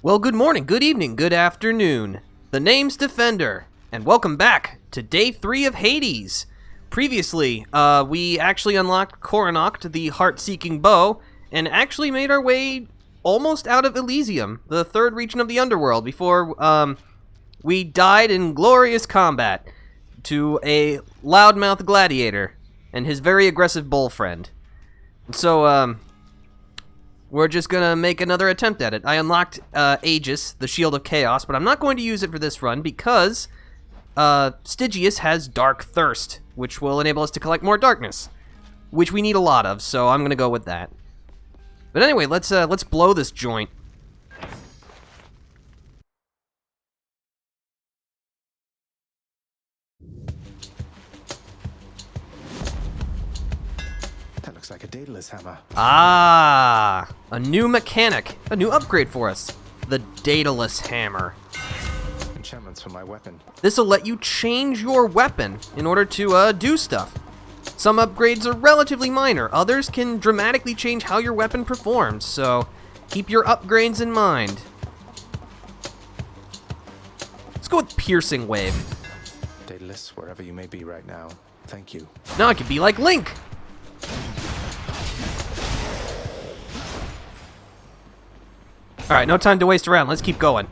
Well, good morning, good evening, good afternoon. The name's Defender, and welcome back to Day 3 of Hades. Previously, we actually unlocked Coronach, the heart-seeking bow, and actually made our way almost out of Elysium, the third region of the Underworld, before we died in glorious combat to a loudmouth gladiator and his very aggressive bull friend. So, we're just gonna make another attempt at it. I unlocked Aegis, the Shield of Chaos, but I'm not going to use it for this run because Stygius has Dark Thirst, which will enable us to collect more darkness, which we need a lot of, so I'm gonna go with that. But anyway, let's blow this joint. That looks like a Daedalus hammer. Ah, a new mechanic, a new upgrade for us. The Daedalus hammer. Enchantments for my weapon. This'll let you change your weapon in order to do stuff. Some upgrades are relatively minor, others can dramatically change how your weapon performs, so keep your upgrades in mind. Let's go with Piercing Wave. Daedalus, wherever you may be right now, thank you. Now I could be like Link. Alright, no time to waste around. Let's keep going.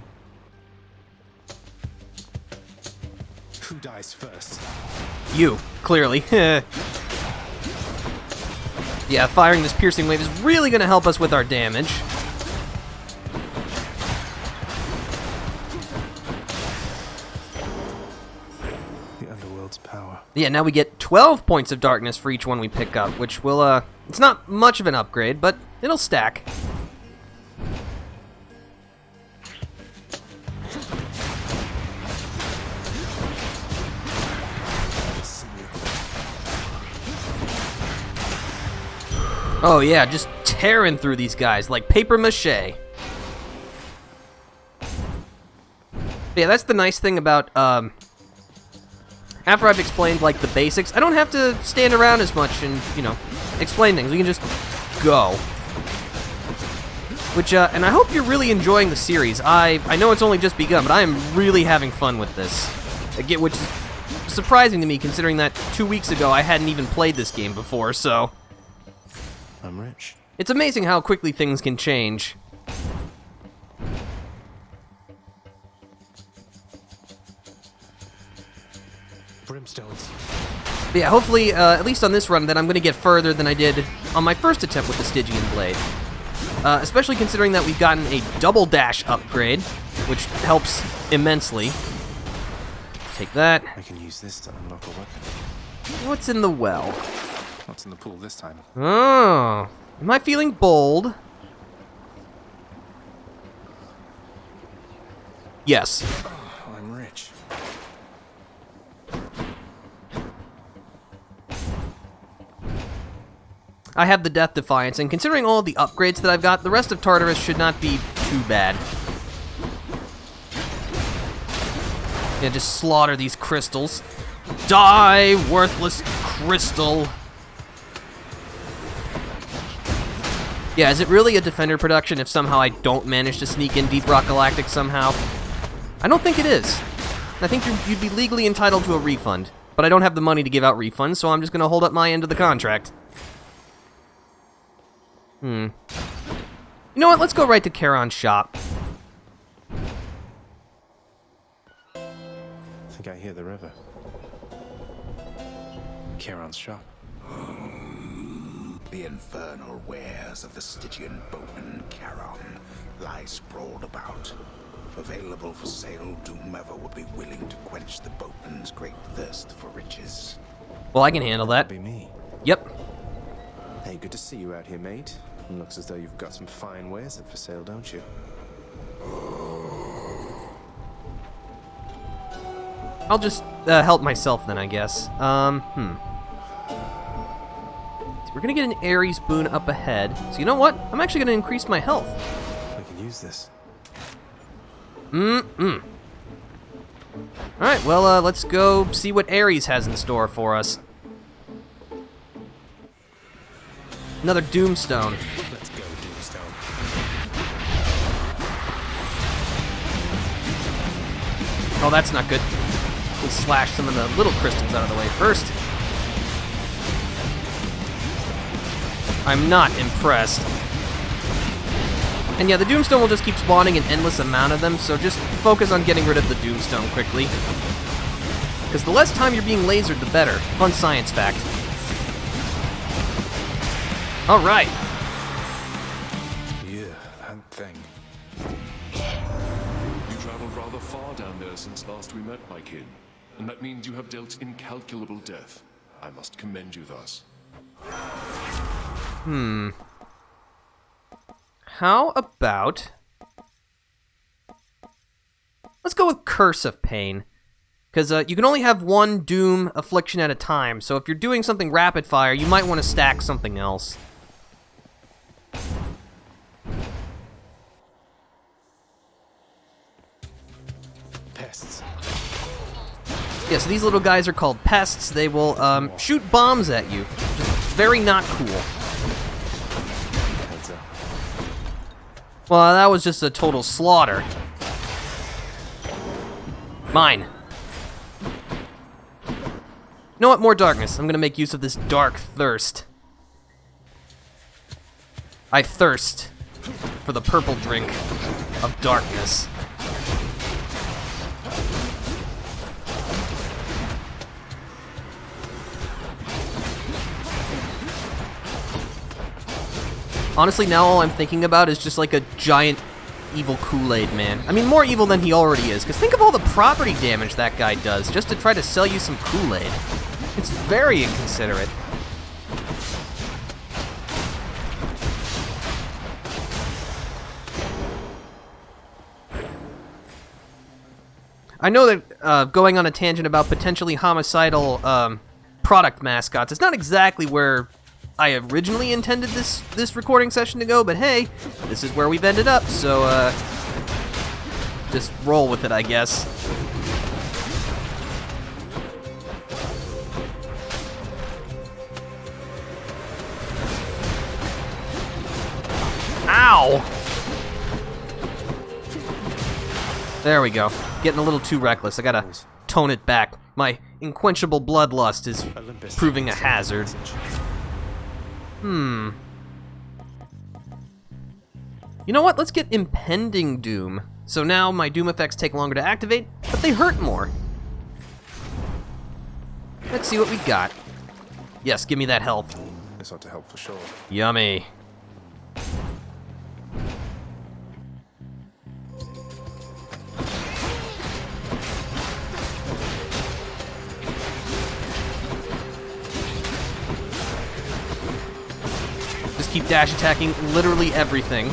Who dies first? You, clearly. Yeah, firing this piercing wave is really going to help us with our damage. The Underworld's power. Yeah, now we get 12 points of darkness for each one we pick up, which will, it's not much of an upgrade, but it'll stack. Oh yeah, just tearing through these guys like paper mache. Yeah, that's the nice thing about, after I've explained, like, the basics, I don't have to stand around as much and, you know, explain things. We can just go. Which, and I hope you're really enjoying the series. I know it's only just begun, but I am really having fun with this. Which is surprising to me, considering that 2 weeks ago I hadn't even played this game before, so... I'm rich. It's amazing how quickly things can change. Brimstones. But yeah, hopefully, at least on this run, that I'm going to get further than I did on my first attempt with the Stygian Blade. Especially considering that we've gotten a double dash upgrade, which helps immensely. Take that. I can use this to unlock a weapon. What's in the well? What's in the pool this time? Oh, am I feeling bold? Yes. Oh, I'm rich. I have the Death Defiance, and considering all the upgrades that I've got, the rest of Tartarus should not be too bad. Yeah, just slaughter these crystals. Die, worthless crystal. Yeah, is it really a Defender production if somehow I don't manage to sneak in Deep Rock Galactic somehow? I don't think it is. I think you'd be legally entitled to a refund, but I don't have the money to give out refunds, so I'm just going to hold up my end of the contract. You know what? Let's go right to Charon's shop. I think I hear the river. Charon's shop. The infernal wares of the Stygian boatman Charon lie sprawled about. Available for sale to whomever would be willing to quench the boatman's great thirst for riches. Well, I can handle that. That'd be me. Yep. Hey, good to see you out here, mate. Looks as though you've got some fine wares up for sale, don't you? I'll just help myself then, I guess. We're gonna get an Ares boon up ahead. So you know what? I'm actually gonna increase my health. I can use this. Alright, well, let's go see what Ares has in store for us. Another Doomstone. Let's go, Doomstone. Oh, that's not good. We'll slash some of the little crystals out of the way first. I'm not impressed. And yeah, the Doomstone will just keep spawning an endless amount of them, so just focus on getting rid of the Doomstone quickly. Because the less time you're being lasered, the better. Fun science fact. Alright. Yeah, that thing. You traveled rather far down there since last we met, my kin. And that means you have dealt incalculable death. I must commend you thus. How about... Let's go with Curse of Pain. Because you can only have one Doom affliction at a time, so if you're doing something rapid fire, you might want to stack something else. Pests. Yeah, so these little guys are called pests. They will shoot bombs at you. Just very not cool. Heads up. Well, that was just a total slaughter. Mine. You know what? More darkness. I'm gonna make use of this dark thirst. I thirst for the purple drink of darkness. Honestly, now all I'm thinking about is just like a giant evil Kool-Aid man. I mean, more evil than he already is, because think of all the property damage that guy does just to try to sell you some Kool-Aid. It's very inconsiderate. I know that going on a tangent about potentially homicidal product mascots is not exactly where I originally intended this recording session to go, but hey, this is where we've ended up, so just roll with it, I guess. Ow! There we go. Getting a little too reckless. I gotta tone it back. My unquenchable bloodlust is proving a hazard. You know what? Let's get Impending Doom. So now my Doom effects take longer to activate, but they hurt more. Let's see what we got. Yes, give me that health. This ought to help for sure. Yummy. Just keep dash attacking literally everything.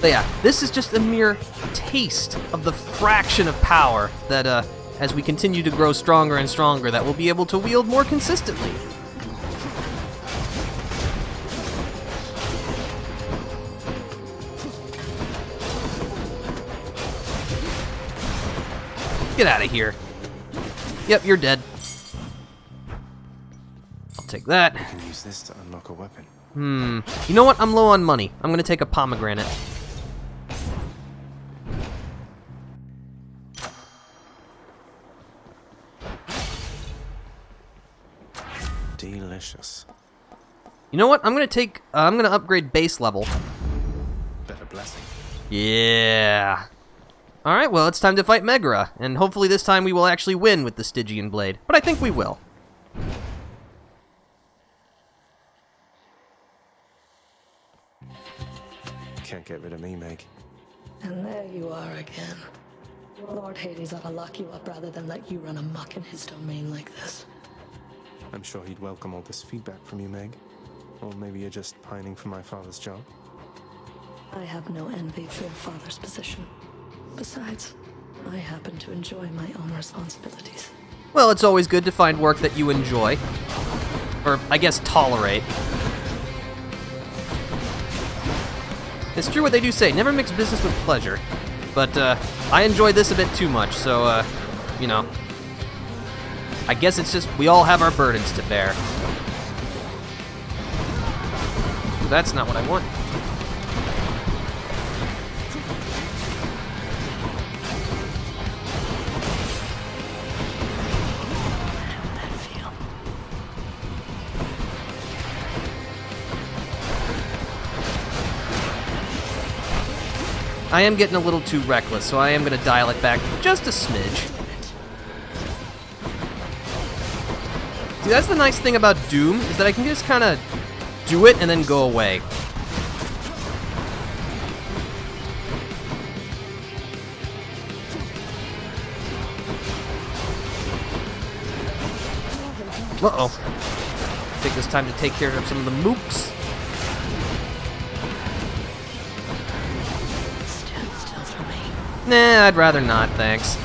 But yeah, this is just a mere taste of the fraction of power that, as we continue to grow stronger and stronger, that we'll be able to wield more consistently. Get out of here. Yep, you're dead. I'll take that. I can use this to unlock a weapon. You know what? I'm low on money. I'm gonna take a pomegranate. Delicious. You know what? I'm gonna upgrade base level. Better blessing. Yeah. Alright, well, it's time to fight Megara, and hopefully this time we will actually win with the Stygian Blade. But I think we will. Can't get rid of me, Meg. And there you are again. Lord Hades ought to lock you up rather than let you run amok in his domain like this. I'm sure he'd welcome all this feedback from you, Meg. Or maybe you're just pining for my father's job. I have no envy for your father's position. Besides, I happen to enjoy my own responsibilities. Well, it's always good to find work that you enjoy. Or, I guess, tolerate. It's true what they do say, never mix business with pleasure. But, I enjoy this a bit too much, so, you know. I guess it's just, we all have our burdens to bear. That's not what I want. I am getting a little too reckless, so I am going to dial it back just a smidge. See, that's the nice thing about Doom, is that I can just kind of do it and then go away. Uh-oh. Take this time to take care of some of the mooks. Stand still for me. Nah, I'd rather not, thanks.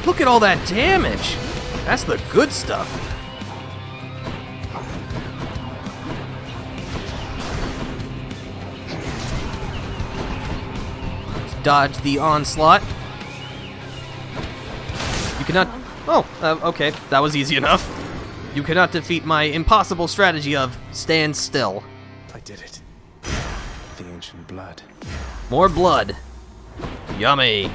Look at all that damage! That's the good stuff. Let's dodge the onslaught. You cannot... Oh, okay, that was easy enough. You cannot defeat my impossible strategy of stand still. I did it. The ancient blood. More blood. Yummy.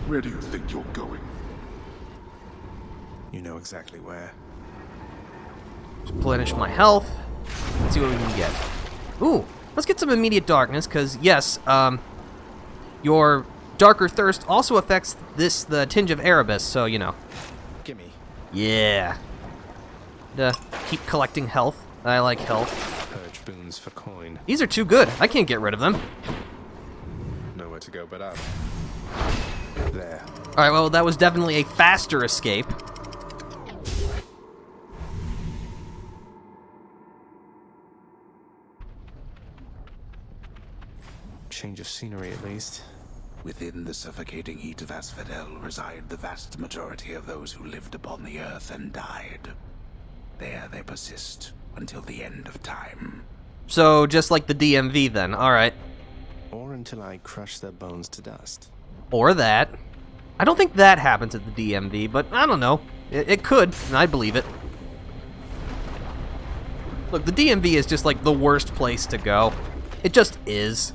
Where do you think you're going? You know exactly where. Replenish my health. Let's see what we can get. Ooh, let's get some immediate darkness, because yes, your darker thirst also affects the tinge of Erebus, so you know. Gimme. Yeah. Keep collecting health. I like health. Purge boons for coin. These are too good. I can't get rid of them. Nowhere to go but up. There. Alright, well, that was definitely a faster escape. Change of scenery, at least. Within the suffocating heat of Asphodel reside the vast majority of those who lived upon the earth and died. There they persist until the end of time. So, just like the DMV then, alright. Or until I crush their bones to dust. Or that. I don't think that happens at the DMV, but I don't know. It could, and I believe it. Look, the DMV is just like the worst place to go. It just is.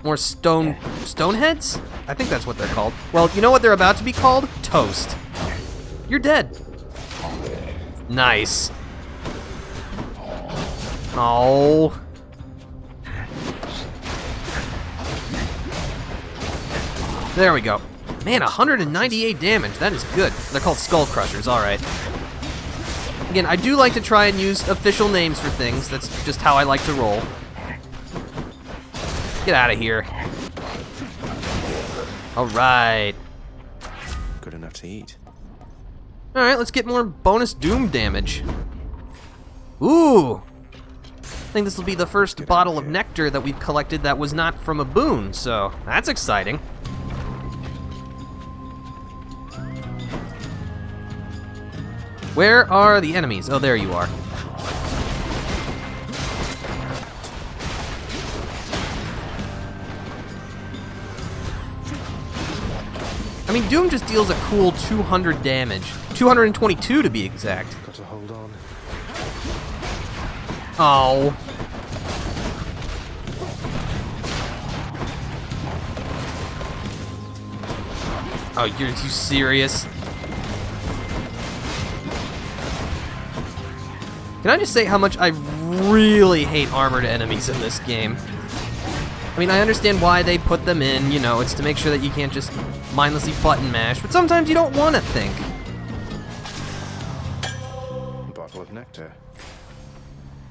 More stoneheads? I think that's what they're called. Well, you know what they're about to be called? Toast. You're dead. Nice. Oh. There we go. Man, 198 damage. That is good. They're called Skull Crushers. All right. Again, I do like to try and use official names for things. That's just how I like to roll. Get out of here. All right. Good enough to eat. All right, let's get more bonus Doom damage. Ooh. I think this will be the first bottle of nectar that we've collected that was not from a boon, so that's exciting. Where are the enemies? Oh, there you are. I mean, Doom just deals a cool 200 damage. 222 to be exact. Got to hold on. Oh. Oh, you serious? Can I just say how much I really hate armored enemies in this game? I mean, I understand why they put them in, you know, it's to make sure that you can't just mindlessly button mash, but sometimes you don't want to think. Bottle of nectar.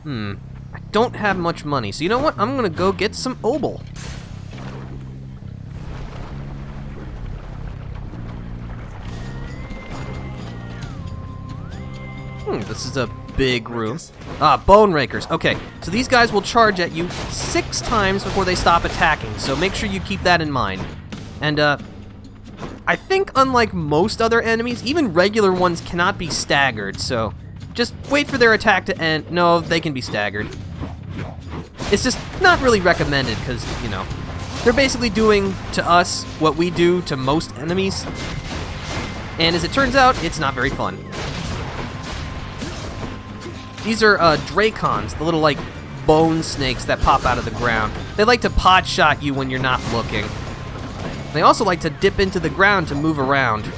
I don't have much money, so you know what? I'm gonna go get some obel. This is a big room. Ah, bone rakers. Okay, so these guys will charge at you 6 times before they stop attacking, so make sure you keep that in mind. And, I think unlike most other enemies, even regular ones cannot be staggered, so just wait for their attack to end. No, they can be staggered. It's just not really recommended, because, you know, they're basically doing to us what we do to most enemies. And as it turns out, it's not very fun. These are Dracons, the little, like, bone snakes that pop out of the ground. They like to pot shot you when you're not looking. They also like to dip into the ground to move around.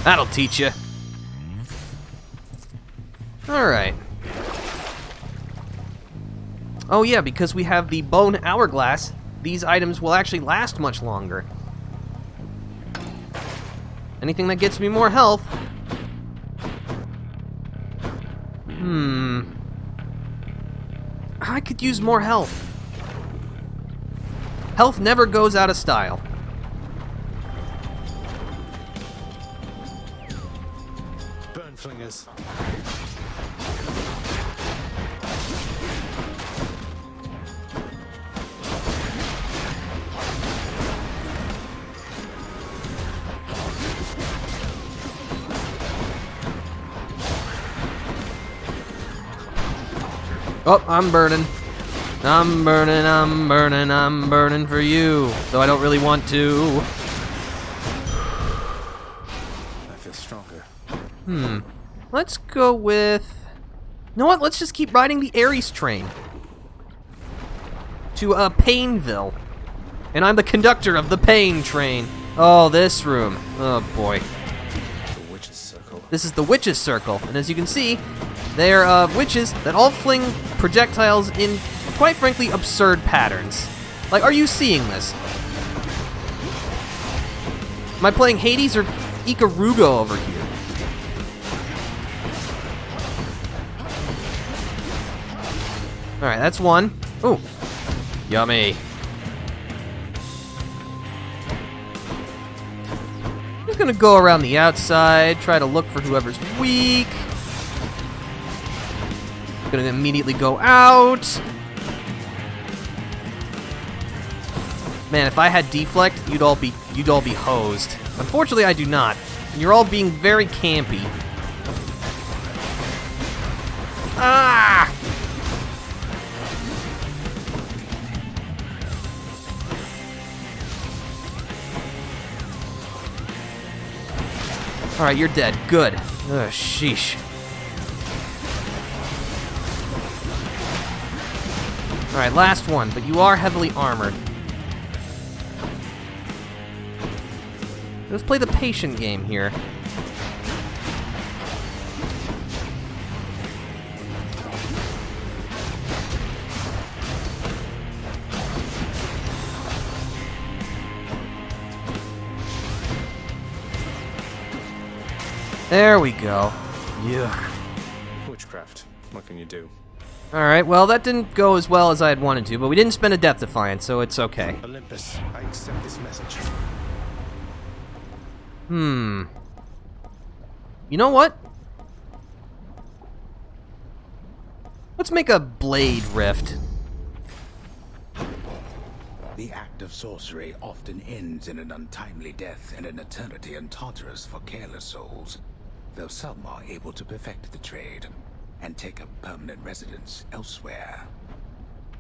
That'll teach you. Alright. Oh yeah, because we have the bone hourglass, these items will actually last much longer. Anything that gets me more health. I could use more health. Health never goes out of style. Burn flingers. Oh, I'm burning. I'm burning, I'm burning, I'm burning for you. Though I don't really want to. I feel stronger. Let's go with... You know what? Let's just keep riding the Ares train. To, Painville. And I'm the conductor of the Pain train. Oh, this room. Oh, boy. The witch's circle. This is the Witch's Circle. And as you can see, they're, witches that all fling projectiles in, quite frankly, absurd patterns. Like, are you seeing this? Am I playing Hades or Ikaruga over here? Alright, that's one. Ooh. Yummy. Just gonna go around the outside, try to look for whoever's weak. Gonna immediately go out. Man, if I had deflect, you'd all be hosed. Unfortunately, I do not. And you're all being very campy. Ah! Alright, you're dead. Good. Ugh, sheesh. Alright, last one, but you are heavily armored. Let's play the patient game here. There we go. Yuck. Witchcraft. What can you do? Alright, well, that didn't go as well as I had wanted to, but we didn't spend a Death Defiance, so it's okay. Olympus, I accept this message. You know what? Let's make a blade rift. The act of sorcery often ends in an untimely death and an eternity in Tartarus for careless souls, though some are able to perfect the trade and take up permanent residence elsewhere.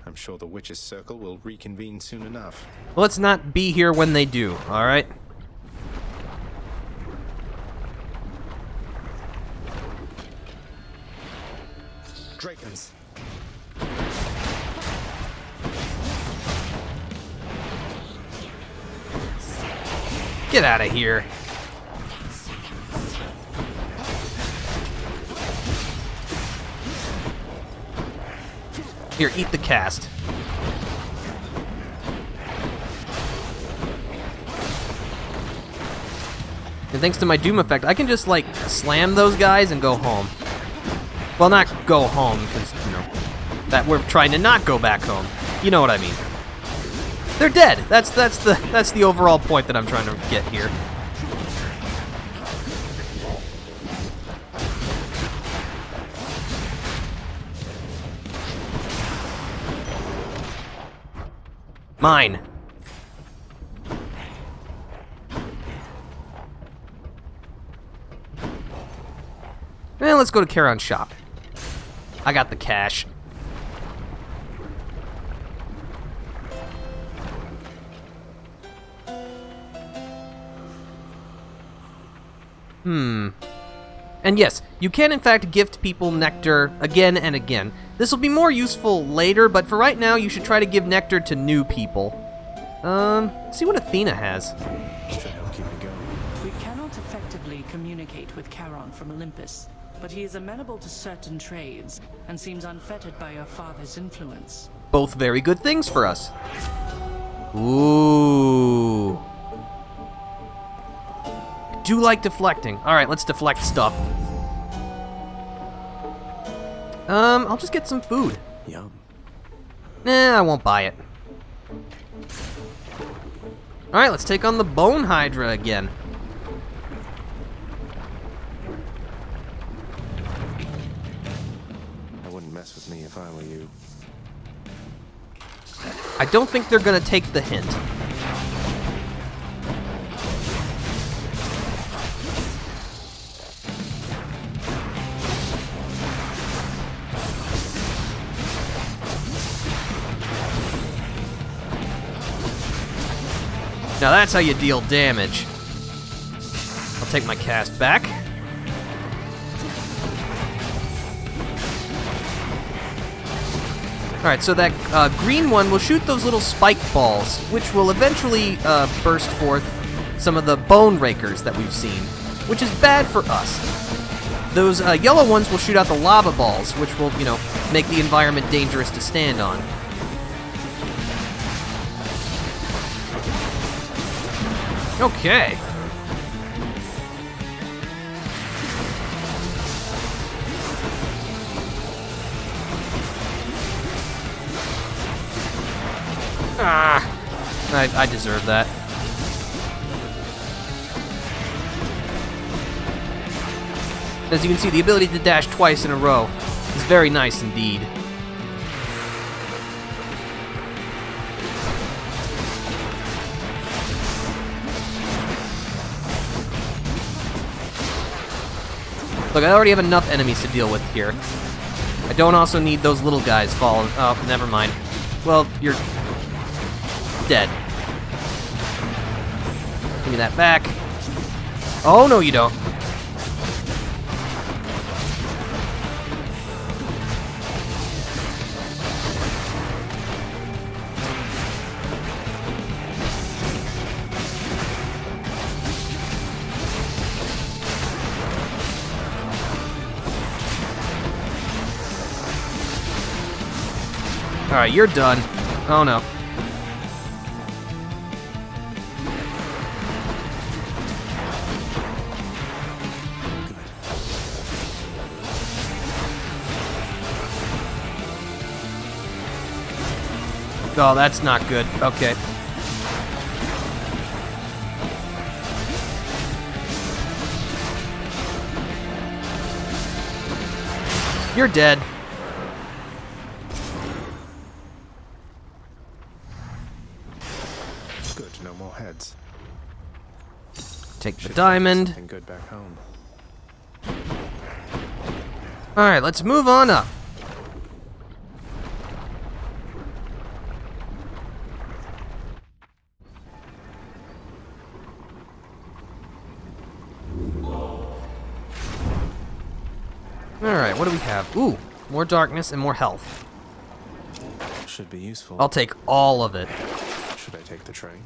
I'm sure the witch's circle will reconvene soon enough. Well, let's not be here when they do, alright? Drakens. Get out of here. Here, eat the cast. And thanks to my Doom effect, I can just, like, slam those guys and go home. Well, not go home, because, you know, that we're trying to not go back home. You know what I mean. They're dead. That's the overall point that I'm trying to get here. Mine. Well, let's go to Charon's shop. I got the cash. And yes, you can in fact gift people nectar again and again. This will be more useful later, but for right now, you should try to give nectar to new people. Let's see what Athena has. Sure, I'll keep it going. We cannot effectively communicate with Charon from Olympus, but he is amenable to certain trades and seems unfettered by your father's influence. Both very good things for us. Ooh. I do like deflecting. Alright, let's deflect stuff. I'll just get some food. Yum. Nah, I won't buy it. Alright, let's take on the Bone Hydra again. I wouldn't mess with me if I were you. I don't think they're gonna take the hint. Now that's how you deal damage. I'll take my cast back. Alright, so that green one will shoot those little spike balls, which will eventually burst forth some of the bone rakers that we've seen, which is bad for us. Those yellow ones will shoot out the lava balls, which will, you know, make the environment dangerous to stand on. Okay. I deserve that. As you can see, the ability to dash twice in a row is very nice indeed. Look, I already have enough enemies to deal with here. I don't also need those little guys falling. Oh, never mind. Well, you're dead. Give me that back. Oh, no, you don't. Alright, you're done. Oh no. Oh, that's not good. Okay. You're dead. Good, no more heads. Take the Should diamond. Something good back home. Alright, let's move on up. Alright, what do we have? Ooh, more darkness and more health. Should be useful. I'll take all of it. Should I take the train?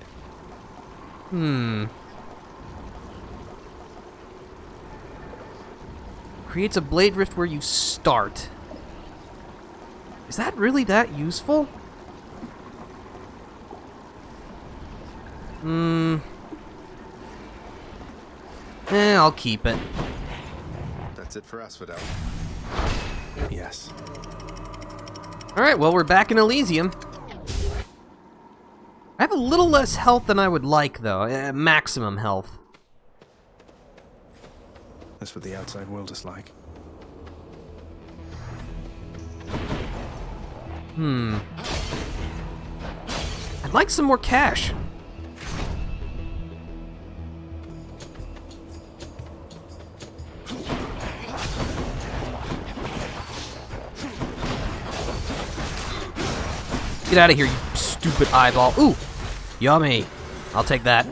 Creates a blade rift where you start. Is that really that useful? I'll keep it. That's it for ASPHODEL. Yes. Alright, well, we're back in Elysium. I have a little less health than I would like, though. Maximum health. That's what the outside world is like. I'd like some more cash. Get out of here, you stupid eyeball. Ooh, yummy. I'll take that.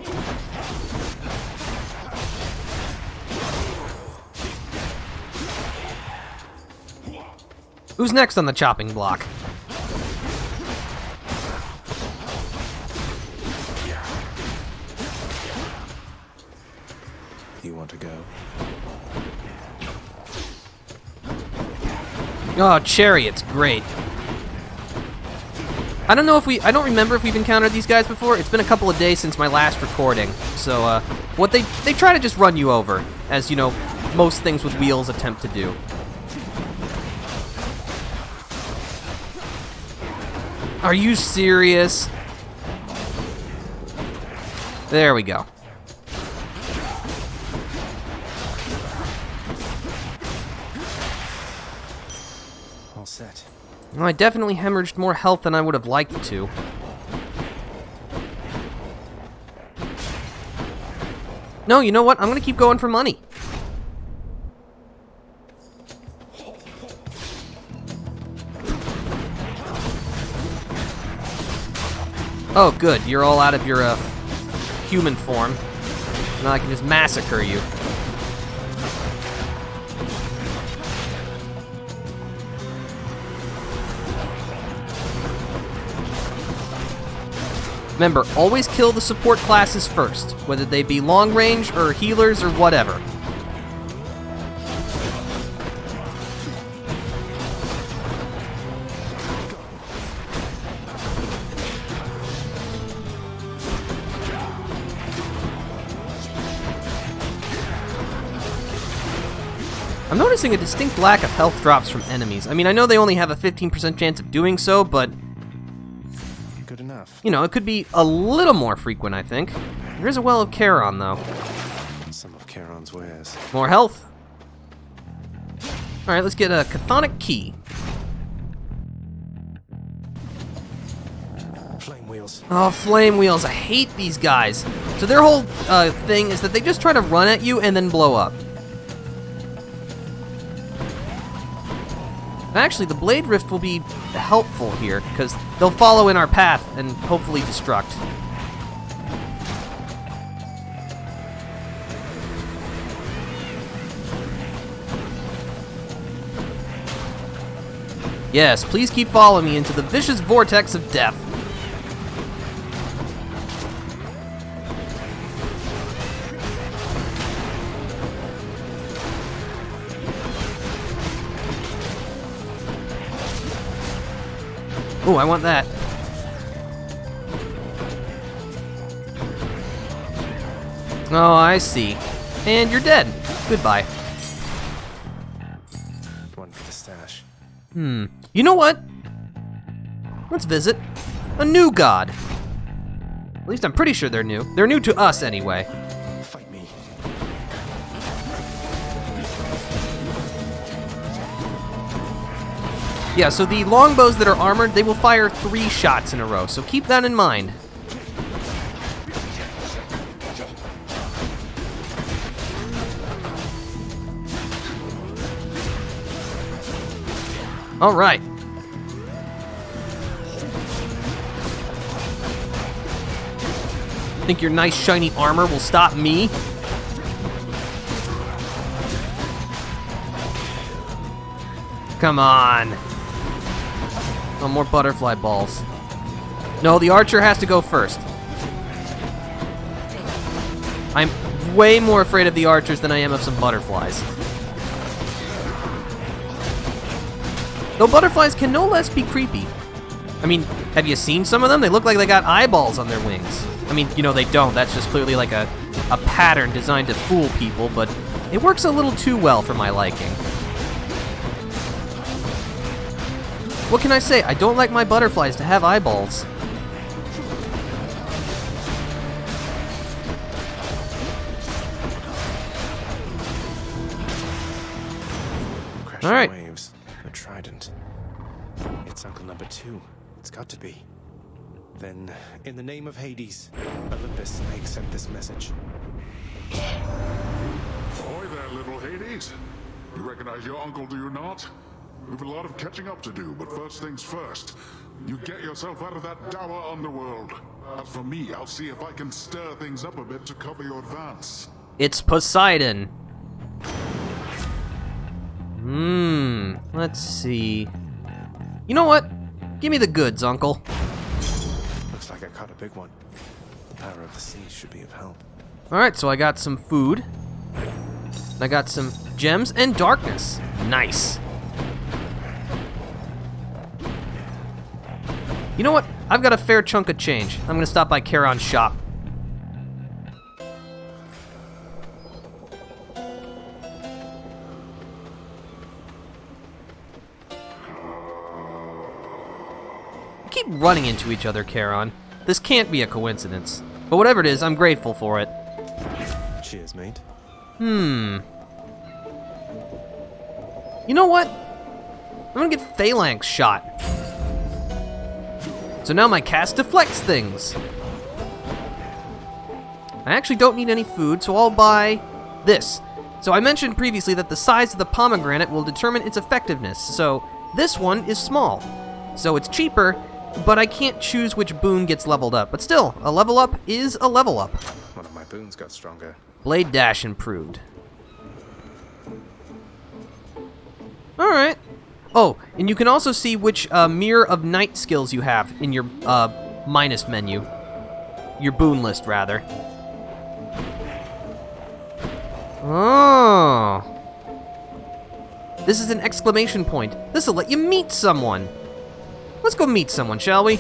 Who's next on the chopping block? You want to go? Oh, Chariot's great. I don't remember if we've encountered these guys before. It's been a couple of days since my last recording. So, what they try to just run you over, as, you know, most things with wheels attempt to do. Are you serious? There we go. All set. Well, I definitely hemorrhaged more health than I would have liked to. No, you know what? I'm gonna keep going for money. Oh, good. You're all out of your, human form. Now I can just massacre you. Remember, always kill the support classes first, whether they be long range or healers or whatever. I'm noticing a distinct lack of health drops from enemies. I mean, I know they only have a 15% chance of doing so, but Good enough. you know, it could be a little more frequent, I think. There is a well of Charon, though. Some of Charon's wares. More health. Alright, let's get a chthonic key. Flame wheels. Oh, flame wheels. I hate these guys. So their whole thing is that they just try to run at you and then blow up. Actually, the Blade Rift will be helpful here, because they'll follow in our path and hopefully destruct. Yes, please keep following me into the vicious vortex of death. Ooh, I want that. Oh, I see. And you're dead. Goodbye. One for the stash. You know what? Let's visit a new god. At least I'm pretty sure they're new. They're new to us anyway. Fight me. Yeah, so the longbows that are armored, they will fire 3 shots in a row, so keep that in mind. All right. Think your nice shiny armor will stop me? Come on. Oh, more butterfly balls. No, the archer has to go first. I'm way more afraid of the archers than I am of some butterflies. Though butterflies can no less be creepy. I mean, have you seen some of them? They look like they got eyeballs on their wings. I mean, you know, they don't. That's just clearly like a pattern designed to fool people, but it works a little too well for my liking. What can I say? I don't like my butterflies to have eyeballs. Crashing All right. waves. A trident. It's Uncle number 2. It's got to be. Then, in the name of Hades, Olympus, I accept this message. Ahoy there, little Hades. You recognize your uncle, do you not? We've a lot of catching up to do, but first things first. You get yourself out of that dour underworld. As for me, I'll see if I can stir things up a bit to cover your advance. It's Poseidon. Let's see. You know what? Give me the goods, Uncle. Looks like I caught a big one. The power of the sea should be of help. Alright, so I got some food. I got some gems and darkness. Nice. You know what? I've got a fair chunk of change. I'm gonna stop by Charon's shop. We keep running into each other, Charon. This can't be a coincidence. But whatever it is, I'm grateful for it. Cheers, mate. You know what? I'm gonna get Phalanx shot. So now my cast deflects things. I actually don't need any food, so I'll buy this. So I mentioned previously that the size of the pomegranate will determine its effectiveness. So this one is small. So it's cheaper, but I can't choose which boon gets leveled up. But still, a level up is a level up. One of my boons got stronger. Blade dash improved. Alright. Oh, and you can also see which Mirror of Night skills you have in your minus menu. Your boon list, rather. Oh. This is an exclamation point. This will let you meet someone. Let's go meet someone, shall we?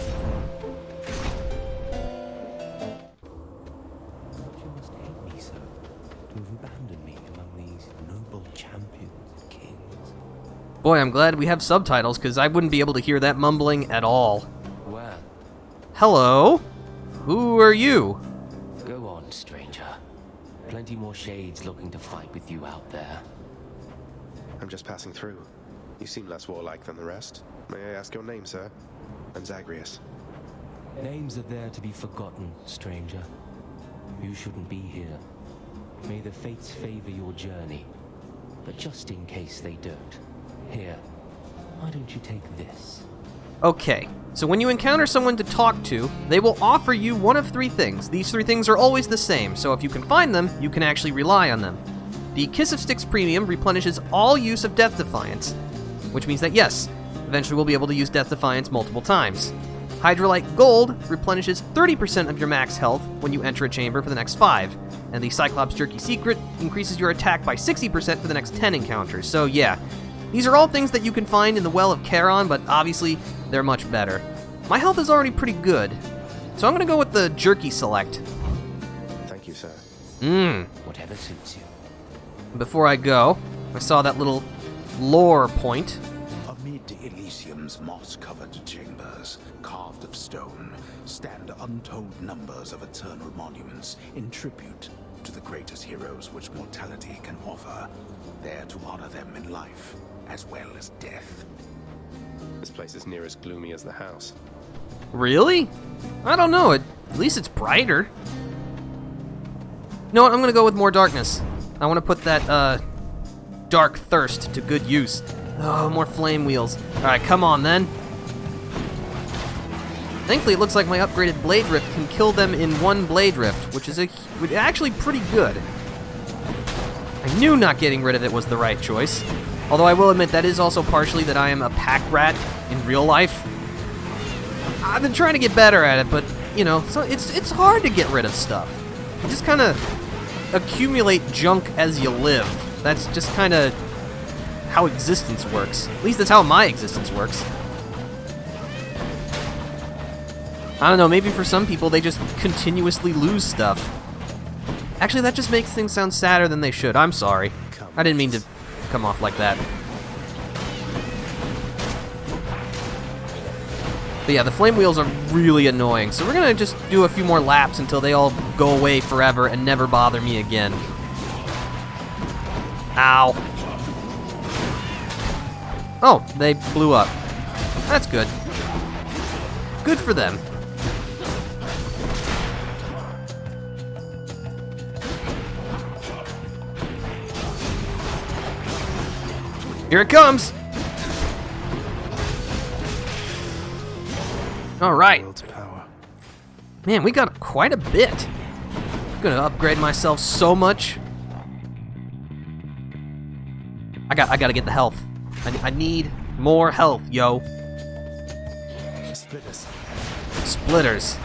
Boy, I'm glad we have subtitles, because I wouldn't be able to hear that mumbling at all. Well, Hello? Who are you? go on, stranger. Plenty more shades looking to fight with you out there. I'm just passing through. You seem less warlike than the rest. May I ask your name, sir? I'm Zagreus. Names are there to be forgotten, stranger. You shouldn't be here. May the fates favor your journey. But just in case they don't, here, why don't you take this? Okay, so when you encounter someone to talk to, they will offer you one of three things. These three things are always the same, so if you can find them, you can actually rely on them. The Kiss of Styx Premium replenishes all use of Death Defiance, which means that yes, eventually we'll be able to use Death Defiance multiple times. Hydrolite Gold replenishes 30% of your max health when you enter a chamber for the next 5, and the Cyclops Jerky Secret increases your attack by 60% for the next 10 encounters, so yeah. These are all things that you can find in the Well of Charon, but obviously, they're much better. My health is already pretty good, so I'm gonna go with the Jerky Select. Thank you, sir. Whatever suits you. Before I go, I saw that little lore point. Amid Elysium's moss-covered chambers, carved of stone, stand untold numbers of eternal monuments in tribute to the greatest heroes which mortality can offer, there to honor them in life as well as death. This place is near as gloomy as the house. Really? I don't know, at least it's brighter. You know what, I'm gonna go with more darkness. I wanna put that, dark thirst to good use. Oh, more flame wheels. Alright, come on then. Thankfully, it looks like my upgraded Blade Rift can kill them in one Blade Rift, which is actually pretty good. I knew not getting rid of it was the right choice. Although I will admit that is also partially that I am a pack rat in real life. I've been trying to get better at it, but, you know, so it's hard to get rid of stuff. You just kind of accumulate junk as you live. That's just kind of how existence works. At least that's how my existence works. I don't know, maybe for some people they just continuously lose stuff. Actually, that just makes things sound sadder than they should. I'm sorry. I didn't mean to come off like that. But yeah, the flame wheels are really annoying, so we're gonna just do a few more laps until they all go away forever and never bother me again. Ow. Oh, they blew up. That's good. Good for them. Here it comes! Alright. World's power. Man, we got quite a bit. I'm gonna upgrade myself so much. I gotta get the health. I need more health, yo. Splitters. Splitters.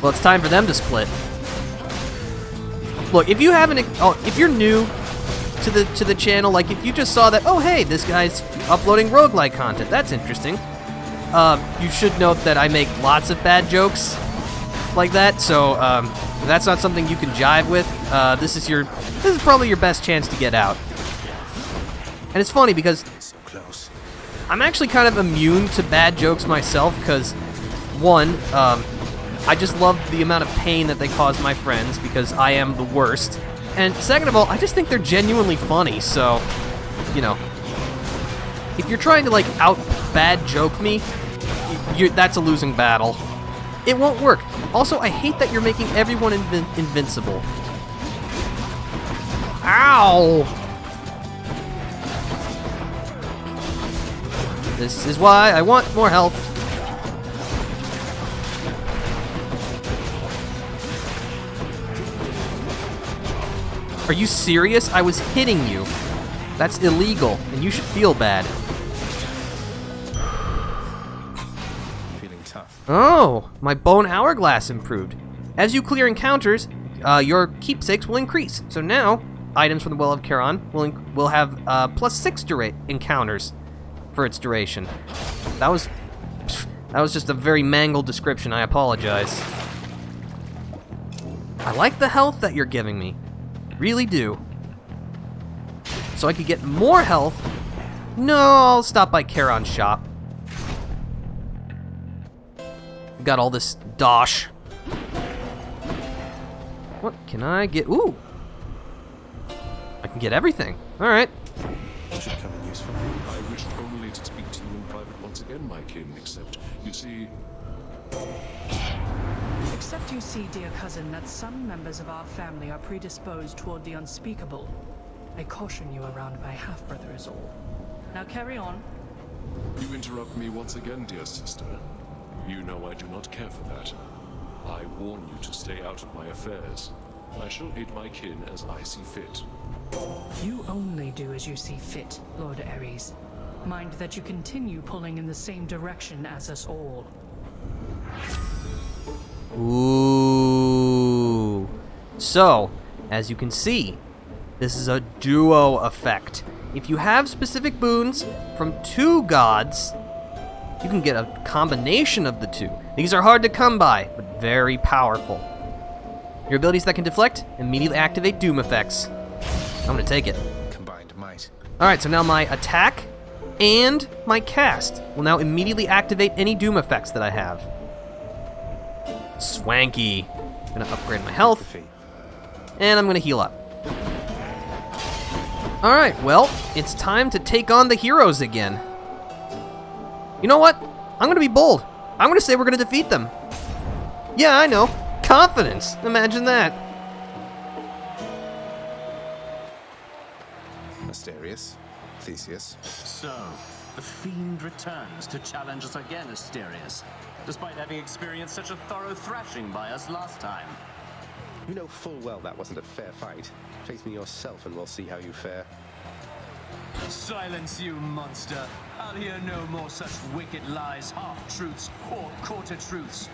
Well, it's time for them to split. Look, if you haven't, if you're new to the channel, like if you just saw that, oh hey, this guy's uploading roguelike content, that's interesting. You should note that I make lots of bad jokes like that, so if that's not something you can jive with, this is probably your best chance to get out. And it's funny because So close. I'm actually kind of immune to bad jokes myself because, one, I just love the amount of pain that they cause my friends because I am the worst. And second of all, I just think they're genuinely funny, so, you know. If you're trying to, like, out-bad joke me, that's a losing battle. It won't work. Also, I hate that you're making everyone invincible. Ow! This is why I want more health. Are you serious? I was hitting you. That's illegal, and you should feel bad. Feeling tough. Oh, my bone hourglass improved. As you clear encounters, your keepsakes will increase. So now, items from the Well of Charon will have +6 encounters for its duration. That was just a very mangled description. I apologize. I like the health that you're giving me. Really do. So I could get more health. No, I'll stop by Charon's shop. Got all this dosh. What can I get? Ooh. I can get everything. All right. Should come in useful. I wished only to speak to you in private once again, my kin, except, you see... Except you see, dear cousin, that some members of our family are predisposed toward the unspeakable. I caution you around my half-brother is all. Now carry on. You interrupt me once again, dear sister. You know I do not care for that. I warn you to stay out of my affairs. I shall aid my kin as I see fit. You only do as you see fit, Lord Ares. Mind that you continue pulling in the same direction as us all. Ooh. So, as you can see, this is a duo effect. If you have specific boons from 2 gods, you can get a combination of the 2. These are hard to come by, but very powerful. Your abilities that can deflect immediately activate doom effects. I'm gonna take it. Combined might. Alright, so now my attack and my cast will now immediately activate any doom effects that I have. Swanky. Gonna upgrade my health, Defeat. and I'm gonna heal up. Alright, well, it's time to take on the heroes again. You know what? I'm gonna be bold. I'm gonna say we're gonna defeat them. Yeah, I know. Confidence. Imagine that. Asterius. Theseus. So, the Fiend returns to challenge us again, Asterius, despite having experienced such a thorough thrashing by us last time. You know full well that wasn't a fair fight. Face me yourself and we'll see how you fare. Silence, you monster! I'll hear no more such wicked lies, half-truths, or quarter-truths.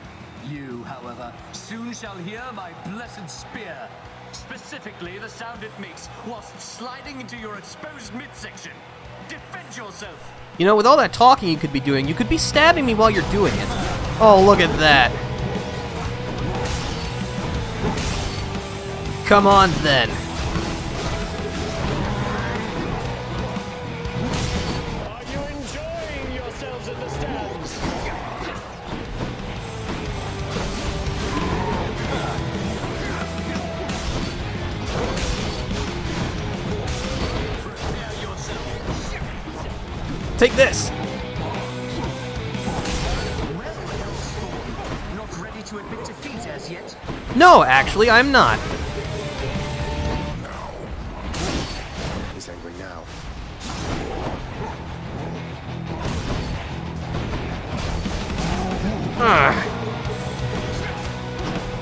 You, however, soon shall hear my blessed spear. Specifically, the sound it makes whilst sliding into your exposed midsection. Defend yourself! You know, with all that talking you could be doing, you could be stabbing me while you're doing it. Oh, look at that. Come on, then. Are you enjoying yourselves in the stands? Prepare yourself. Take this. Well, Hellspawn, not ready to admit defeat as yet. No, actually, I'm not. He's angry now.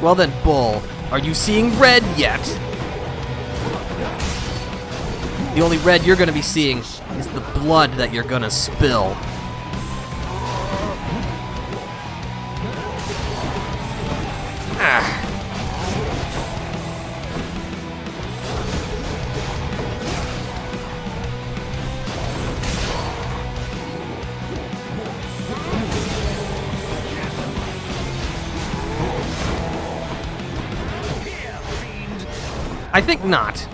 Well then, Bull, are you seeing red yet? The only red you're gonna be seeing is the blood that you're gonna spill. I think not.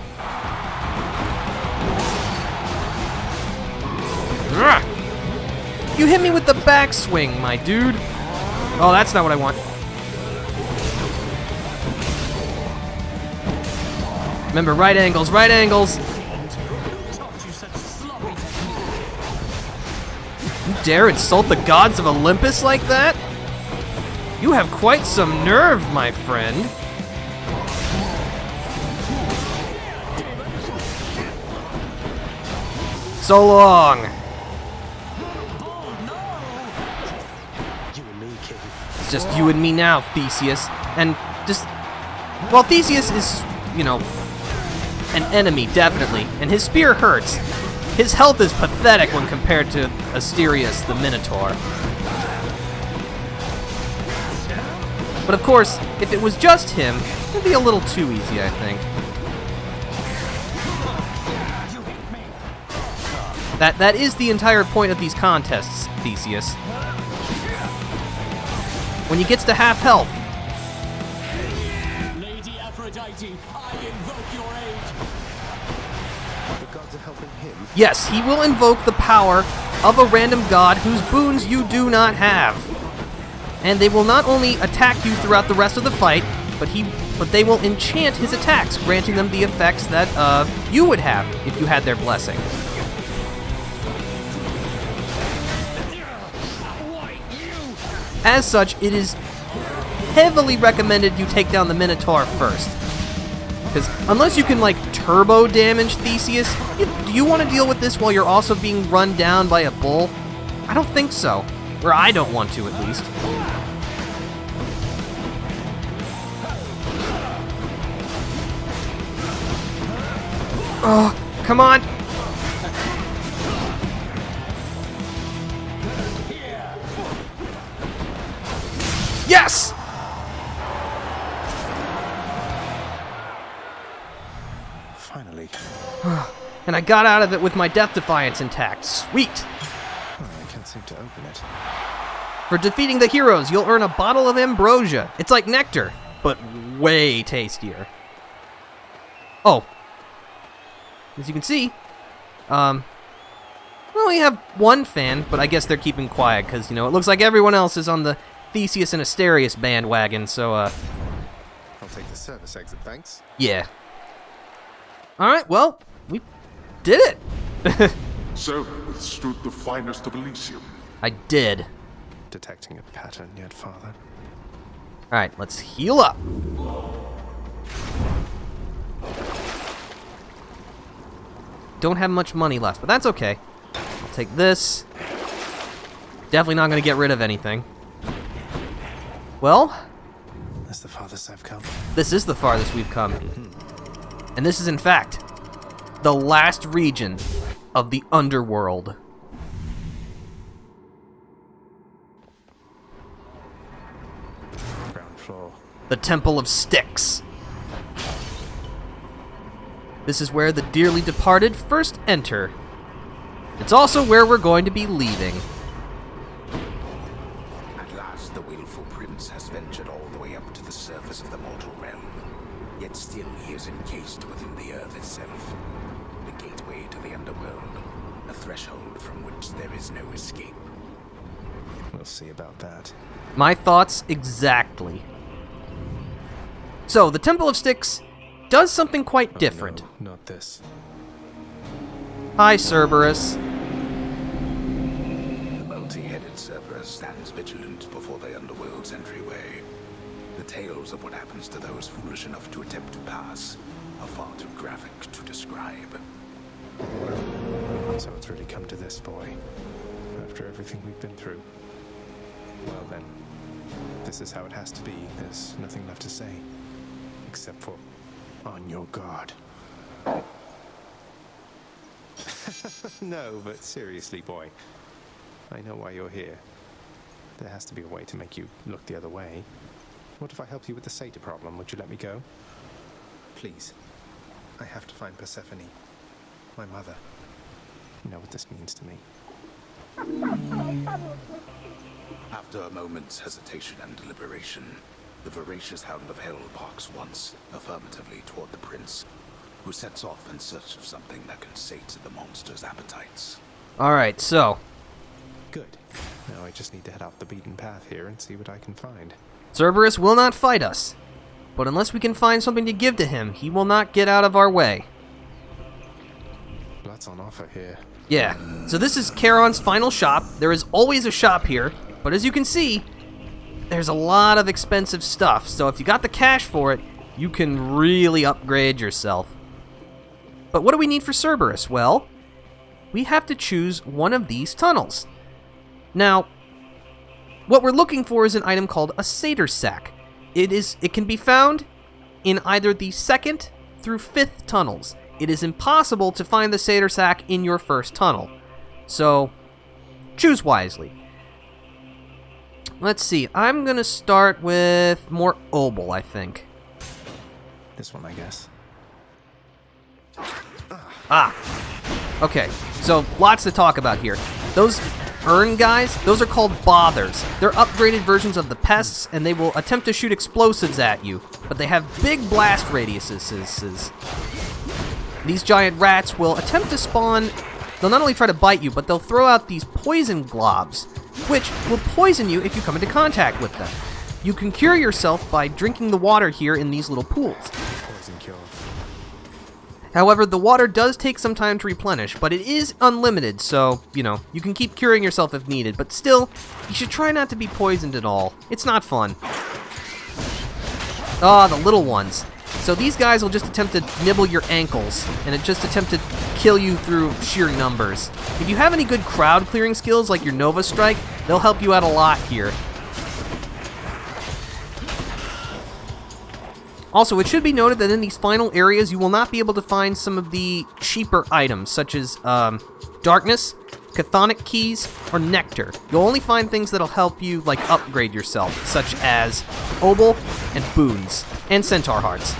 You hit me with the backswing, my dude. Oh, that's not what I want. Remember, right angles, right angles. You dare insult the gods of Olympus like that? You have quite some nerve, my friend. So long. You and me, King. It's just you and me now, Theseus. And just... Well, Theseus is, you know, an enemy, definitely. And his spear hurts. His health is pathetic when compared to Asterius the Minotaur. But of course, if it was just him, it'd be a little too easy, I think. That is the entire point of these contests, Theseus. When he gets to half health. Lady Aphrodite, I invoke your aid. The gods are helping him. Yes, he will invoke the power of a random god whose boons you do not have. And they will not only attack you throughout the rest of the fight, but they will enchant his attacks, granting them the effects that you would have if you had their blessing. As such, it is heavily recommended you take down the Minotaur first. Because unless you can, like, turbo damage Theseus, do you want to deal with this while you're also being run down by a bull? I don't think so. Or I don't want to, at least. Oh, come on! Yes! Finally. And I got out of it with my Death Defiance intact. Sweet! Oh, I can't seem to open it. For defeating the heroes, you'll earn a bottle of ambrosia. It's like nectar, but way tastier. Oh. As you can see, we only have one fan, but I guess they're keeping quiet because, you know, it looks like everyone else is on the Theseus and Asterius bandwagon, so, I'll take the service exit, thanks. yeah. Alright, well, we did it! So, withstood the finest of Elysium. I did. Detecting a pattern yet, Father. Alright, let's heal up. Don't have much money left, but that's okay. I'll take this. Definitely not going to get rid of anything. Well, That's the farthest I've come. this is the farthest we've come. And this is, in fact, the last region of the Underworld. Ground floor. The Temple of STYX. This is where the dearly departed first enter. It's also where we're going to be leaving. At last, the willful prince has ventured all the way up to the surface of the mortal realm. Yet still he is encased within the earth itself. The gateway to the Underworld. A threshold from which there is no escape. We'll see about that. My thoughts exactly. So, the Temple of STYX does something quite different. No, not this. Hi, Cerberus. The multi-headed Cerberus stands vigilant before the Underworld's entryway. The tales of what happens to those foolish enough to attempt to pass are far too graphic to describe. So it's really come to this, boy. After everything we've been through. Well then, this is how it has to be. There's nothing left to say. Except for, on your guard. No, but seriously, boy. I know why you're here. There has to be a way to make you look the other way. What if I help you with the satyr problem? Would you let me go? Please. I have to find Persephone. My mother. You know what this means to me. After a moment's hesitation and deliberation, The voracious Hound of Hell barks once affirmatively toward the prince, who sets off in search of something that can sate the monster's appetites. Alright, so Good. Now I just need to head off the beaten path here and see what I can find. Cerberus will not fight us. But unless we can find something to give to him, he will not get out of our way. Lots on offer here. Yeah, so this is Charon's final shop. There is always a shop here, but as you can see, there's a lot of expensive stuff. So if you got the cash for it, you can really upgrade yourself. But what do we need for Cerberus? Well, we have to choose one of these tunnels. Now, what we're looking for is an item called a satyr sack. It can be found in either the 2nd through 5th tunnels. It is impossible to find the satyr sack in your first tunnel. So, choose wisely. Let's see, I'm gonna start with more obel, I think. This one, I guess. Ah, okay, so lots to talk about here. Those urn guys, those are called bothers. They're upgraded versions of the pests, and they will attempt to shoot explosives at you, but they have big blast radiuses. These giant rats will attempt to spawn. They'll not only try to bite you, but they'll throw out these poison globs, which will poison you if you come into contact with them. You can cure yourself by drinking the water here in these little pools. Poison cure. However, the water does take some time to replenish, but it is unlimited, so, you can keep curing yourself if needed, but still, you should try not to be poisoned at all. It's not fun. Ah, the little ones. So these guys will just attempt to nibble your ankles, and it just attempt to kill you through sheer numbers. If you have any good crowd clearing skills like your Nova Strike, they'll help you out a lot here. Also, it should be noted that in these final areas, you will not be able to find some of the cheaper items, such as darkness, chthonic keys, or nectar. You'll only find things that'll help you, like, upgrade yourself, such as obel and boons, and centaur hearts.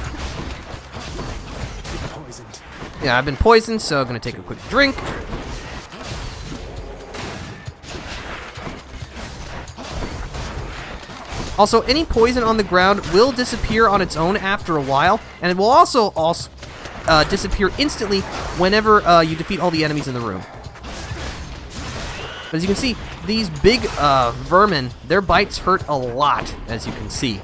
Poisoned. Yeah, I've been poisoned, so I'm gonna take a quick drink. Also, any poison on the ground will disappear on its own after a while, and it will also disappear instantly whenever you defeat all the enemies in the room. But as you can see, these big vermin, their bites hurt a lot, as you can see.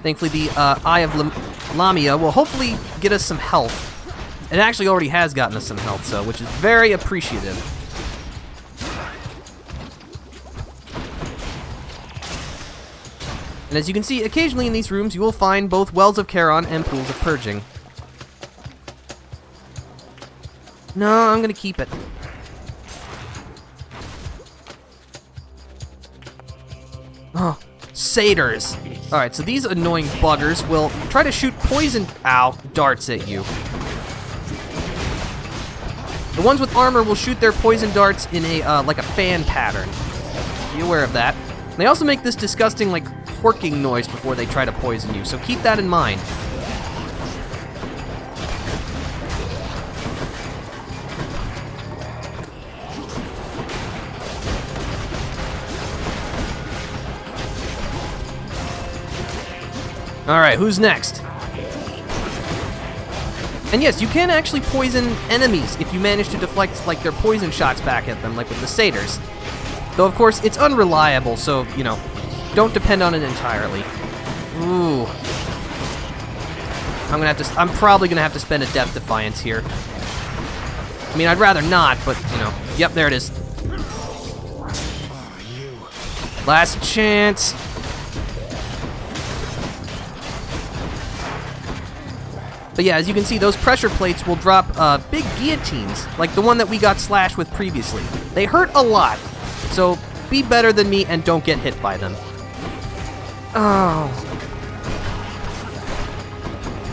Thankfully, the Eye of Lamia will hopefully get us some health. It actually already has gotten us some health, so which is very appreciative. And as you can see, occasionally in these rooms, you will find both Wells of Charon and Pools of Purging. No, I'm gonna keep it. Oh, satyrs. Alright, so these annoying buggers will try to shoot poison darts at you. The ones with armor will shoot their poison darts in a like a fan pattern. Be aware of that. They also make this disgusting, like, horking noise before they try to poison you, so keep that in mind. Alright, who's next? And yes, you can actually poison enemies if you manage to deflect, like, their poison shots back at them, like with the satyrs. Though, of course, it's unreliable, so, don't depend on it entirely. Ooh. I'm probably gonna have to spend a Death Defiance here. I mean, I'd rather not, but, Yep, there it is. Last chance. But yeah, as you can see, those pressure plates will drop big guillotines, like the one that we got slashed with previously. They hurt a lot, so be better than me and don't get hit by them. Oh.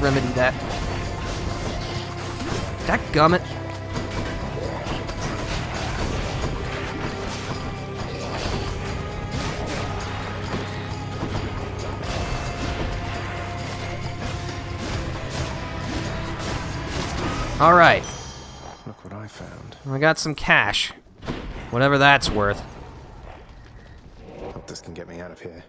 Remedy that. Dadgummit. Alright. Look what I found. I got some cash. Whatever that's worth. Hope this can get me out of here.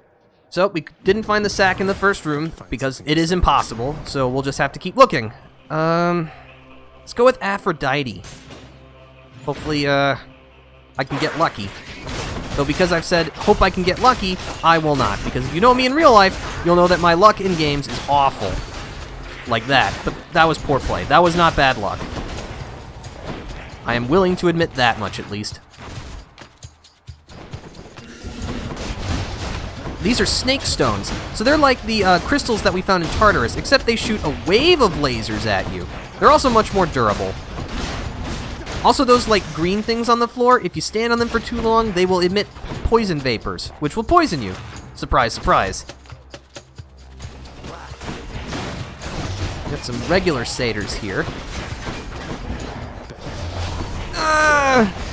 So, we didn't find the sack in the first room, because it is impossible, so we'll just have to keep looking. Let's go with Aphrodite. Hopefully, I can get lucky. Though because I've said, hope I can get lucky, I will not. Because if you know me in real life, you'll know that my luck in games is awful. Like that. But that was poor play. That was not bad luck. I am willing to admit that much, at least. These are snake stones. So they're like the crystals that we found in Tartarus, except they shoot a wave of lasers at you. They're also much more durable. Also, those, like, green things on the floor, if you stand on them for too long, they will emit poison vapors, which will poison you. Surprise, surprise. Got some regular satyrs here. Ah!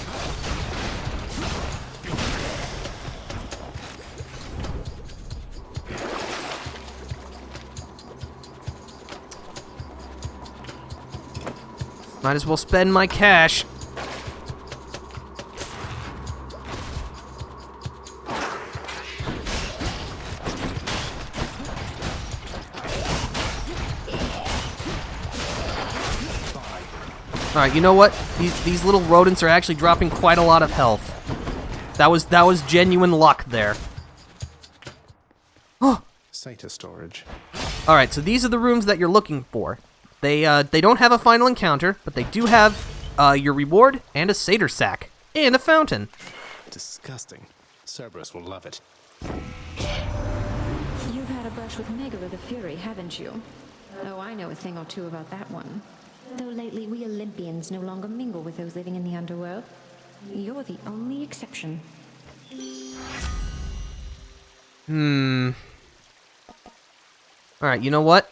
Might as well spend my cash. Alright, you know what? These little rodents are actually dropping quite a lot of health. That was genuine luck there. Oh! Satyr storage. Alright, so these are the rooms that you're looking for. They don't have a final encounter, but they do have your reward and a satyr sack and a fountain. Disgusting. Cerberus will love it. You've had a brush with Megara the Fury, haven't you? Oh, I know a thing or two about that one. Though lately we Olympians no longer mingle with those living in the Underworld. You're the only exception. Alright, you know what?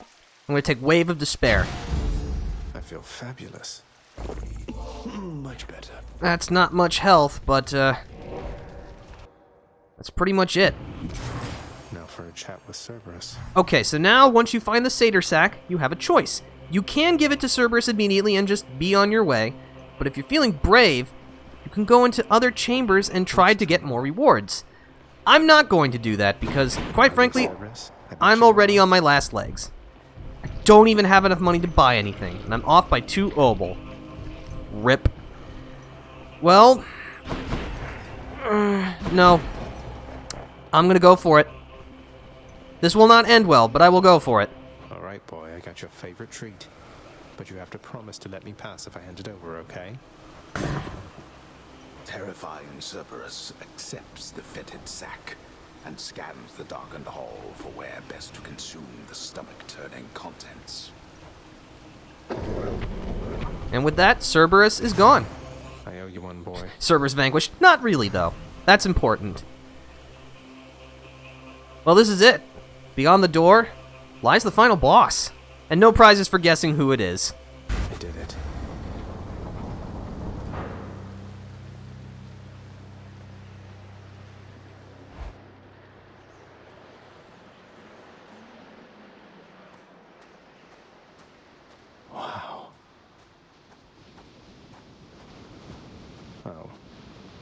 I'm gonna take Wave of Despair. I feel fabulous. Much better. That's not much health, but, that's pretty much it. Now for a chat with Cerberus. Okay, so now, once you find the satyr sack, you have a choice. You can give it to Cerberus immediately and just be on your way, but if you're feeling brave, you can go into other chambers and try to get more rewards. I'm not going to do that because, quite frankly, I'm already on my last legs. I don't even have enough money to buy anything, and I'm off by 2 obol. Rip. Well, no. I'm gonna go for it. This will not end well, but I will go for it. Alright, boy, I got your favorite treat. But you have to promise to let me pass if I hand it over, okay? Terrifying Cerberus accepts the fetid sack and scans the darkened hall for where best to consume the stomach-turning contents. And with that, Cerberus is gone. I owe you one, boy. Cerberus vanquished. Not really, though. That's important. Well, this is it. Beyond the door lies the final boss. And no prizes for guessing who it is. I did it. Wow. Oh,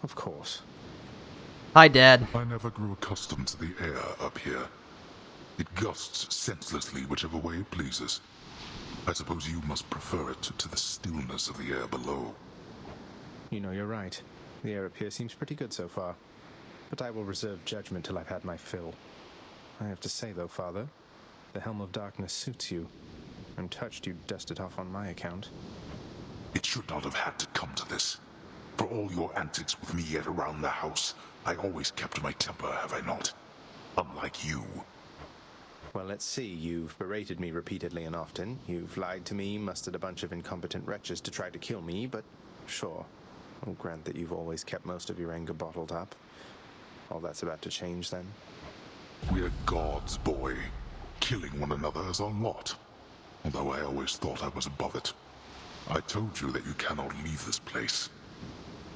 of course. Hi, Dad. I never grew accustomed to the air up here. It gusts senselessly whichever way it pleases. I suppose you must prefer it to the stillness of the air below. You know, you're right. The air up here seems pretty good so far. But I will reserve judgment till I've had my fill. I have to say, though, Father, the Helm of Darkness suits you. I'm touched you dust it off on my account. It should not have had to come to this. For all your antics with me and around the house, I always kept my temper, have I not? Unlike you. Well, let's see. You've berated me repeatedly and often. You've lied to me, mustered a bunch of incompetent wretches to try to kill me, but sure. I'll grant that you've always kept most of your anger bottled up. All that's about to change, then? We're gods, boy. Killing one another is a lot. Although I always thought I was above it. I told you that you cannot leave this place.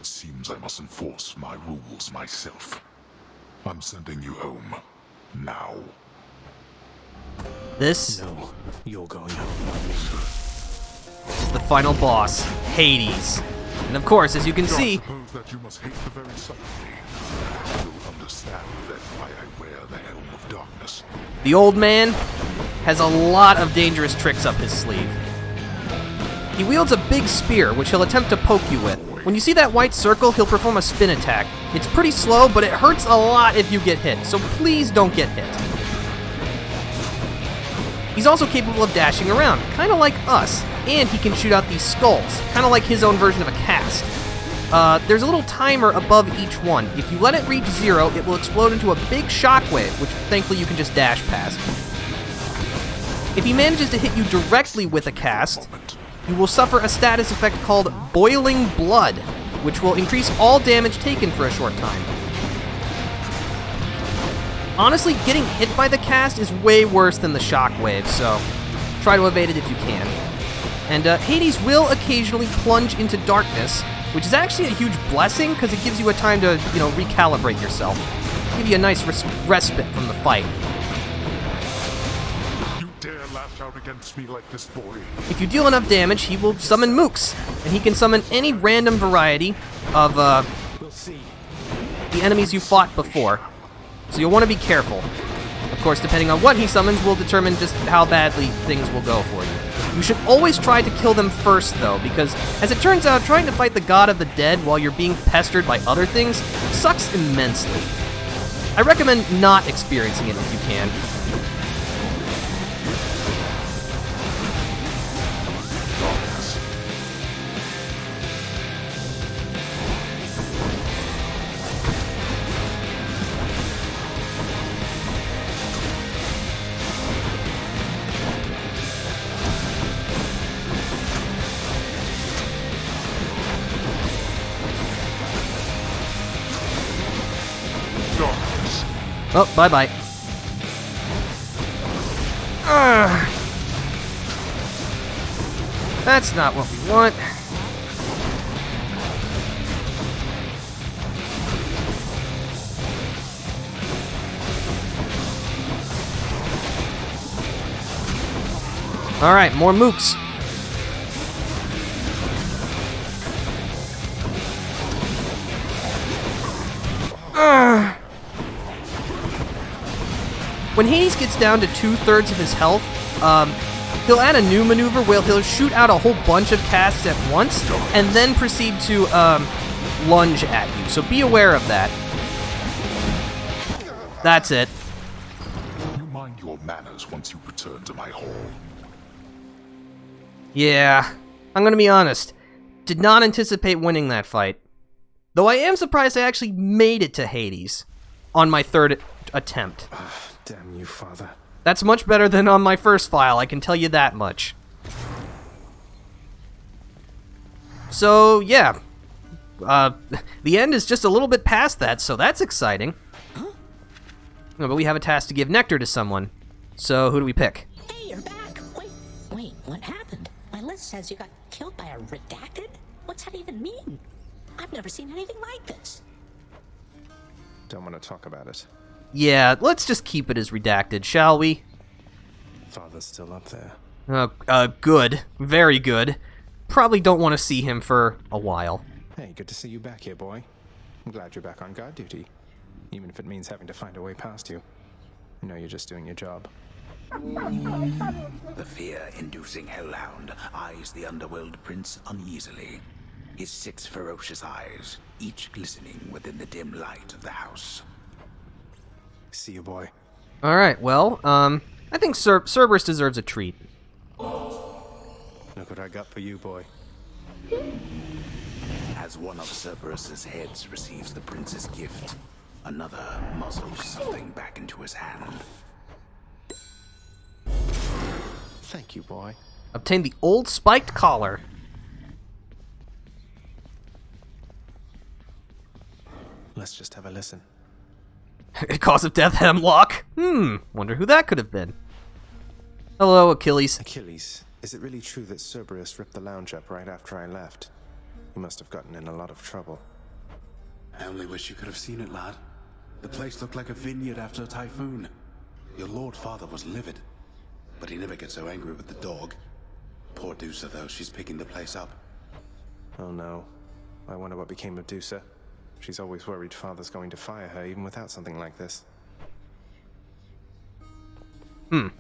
It seems I must enforce my rules myself. I'm sending you home. Now. This No, you're going home, not me. is the final boss, Hades. And of course, as you can see, I suppose that you must hate the very sight of me. You'll understand then why I wear the Helm of Darkness. the old man has a lot of dangerous tricks up his sleeve. He wields a big spear, which he'll attempt to poke you with. When you see that white circle, he'll perform a spin attack. It's pretty slow, but it hurts a lot if you get hit, so please don't get hit. He's also capable of dashing around, kind of like us, and he can shoot out these skulls, kind of like his own version of a cast. There's a little timer above each one. If you let it reach 0, it will explode into a big shockwave, which thankfully you can just dash past. If he manages to hit you directly with a cast, you will suffer a status effect called Boiling Blood, which will increase all damage taken for a short time. Honestly, getting hit by the cast is way worse than the shockwave, so try to evade it if you can. And Hades will occasionally plunge into darkness, which is actually a huge blessing because it gives you a time to, recalibrate yourself. Give you a nice respite from the fight. You dare lash out against me like this, boy? If you deal enough damage, he will summon mooks, and he can summon any random variety of We'll see. the enemies you fought before. So you'll want to be careful. Of course, depending on what he summons will determine just how badly things will go for you. You should always try to kill them first, though, because, as it turns out, trying to fight the god of the dead while you're being pestered by other things sucks immensely. I recommend not experiencing it if you can. Oh, bye-bye. That's not what we want. Alright, more mooks. When Hades gets down to 2/3 of his health, he'll add a new maneuver where he'll shoot out a whole bunch of casts at once, and then proceed to lunge at you. So be aware of that. That's it. You mind your manners once you return to my hall. Yeah, I'm gonna be honest. Did not anticipate winning that fight. Though I am surprised I actually made it to Hades on my 3rd attempt. Damn you, Father. That's much better than on my first file, I can tell you that much. So, yeah. The end is just a little bit past that, so that's exciting. No, but we have a task to give nectar to someone. So, who do we pick? Hey, you're back! Wait, what happened? My list says you got killed by a redacted? What's that even mean? I've never seen anything like this. Don't want to talk about it. Yeah, let's just keep it as redacted, shall we? Father's still up there. Good. Very good. Probably don't want to see him for a while. Hey, good to see you back here, boy. I'm glad you're back on guard duty. Even if it means having to find a way past you. I know you're just doing your job. The fear-inducing hellhound eyes the Underworld prince uneasily. His 6 ferocious eyes, each glistening within the dim light of the house. See you, boy. Alright, well, I think Cerberus deserves a treat. Look what I got for you, boy. As one of Cerberus's heads receives the prince's gift, another muzzles something back into his hand. Thank you, boy. Obtain the old spiked collar. Let's just have a listen. Cause of death, Hemlock. Wonder who that could have been. Hello, Achilles. Achilles, is it really true that Cerberus ripped the lounge up right after I left? He must have gotten in a lot of trouble. I only wish you could have seen it, lad. The place looked like a vineyard after a typhoon. Your Lord Father was livid, but he never gets so angry with the dog. Poor Dusa, though, she's picking the place up. Oh no. I wonder what became of Dusa. She's always worried Father's going to fire her, even without something like this. Well,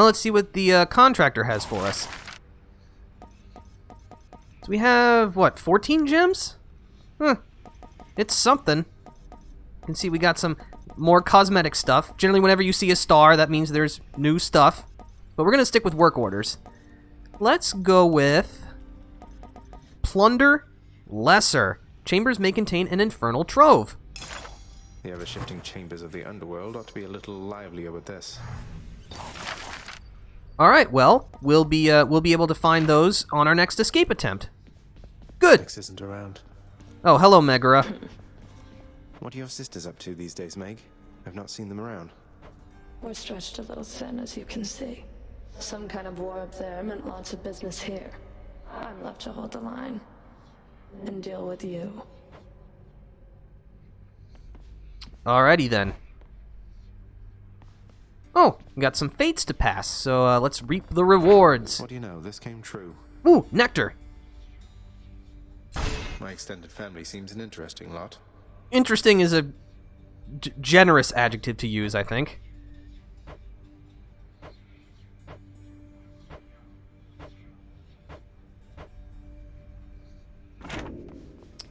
let's see what the contractor has for us. So we have, what, 14 gems? It's something. You can see we got some more cosmetic stuff. Generally, whenever you see a star, that means there's new stuff. But we're going to stick with work orders. Let's go with Plunder Lesser. Chambers may contain an infernal trove. The ever-shifting chambers of the Underworld ought to be a little livelier with this. All right, well, we'll be able to find those on our next escape attempt. Good. Styx isn't around. Oh, hello, Megara. What are your sisters up to these days, Meg? I've not seen them around. We're stretched a little thin, as you can see. Some kind of war up there meant lots of business here. I'm left to hold the line and deal with you. Alrighty then. Oh, we got some fates to pass, so let's reap the rewards. What do you know? This came true. Ooh, nectar. My extended family seems an interesting lot. Interesting is a generous adjective to use, I think.